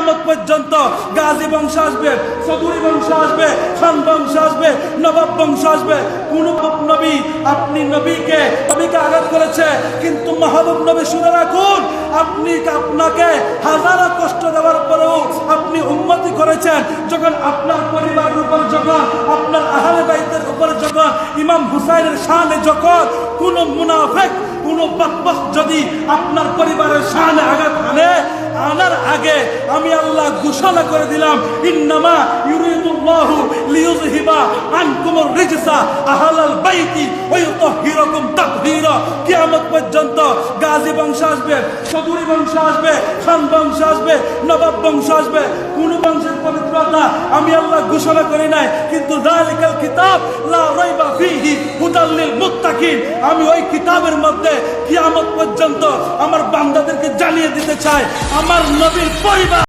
কিয়ামত পর্যন্ত গাজী বংশ আসবে, চৌধুরী বংশ আসবে, খান বংশ আসবে, নবাব বংশ আসবে। কোন নবী আপনি নবীকে আঘাত করেছে, কিন্তু মাহবুব নবী শুনে রাখুন, আপনাকে হাজারো কষ্ট দেওয়ার পরেও আপনি উম্মতি করেছেন। যখন আপনার পরিবারের উপর, যখন আপনার আহলে বাইতের উপর, যখন ইমাম হুসাইনের শানে যখন কোন মুনাফিক, কোন বদবখ যদি আপনার পরিবারের শানে আঘাত আনার আগে আমি আল্লাহ ঘোষণা করে দিলাম, ইন্নামা ইউরিদুল্লাহু লিইউযহিবা আনকুমুর রিজসা আহলাল বাইতি ওয়া ইউতাহহিরাকুম তাতহীরা। কিয়ামত পর্যন্ত গাজী বংশ আসবে, চৌধুরী বংশ আসবে, খান বংশ আসবে, নবাব বংশ আসবে। কোন বংশের পবিত্রতা আমি আল্লাহ ঘোষণা করি নাই, কিন্তু যালিকাল কিতাব লা রাইবা ফীহি হুদাল লিল মুত্তাকিন। আমি ওই কিতাবের মধ্যে কিয়ামত পর্যন্ত আমার বান্দাদেরকে জানিয়ে দিতে চাই, আমার নবীর পরিবার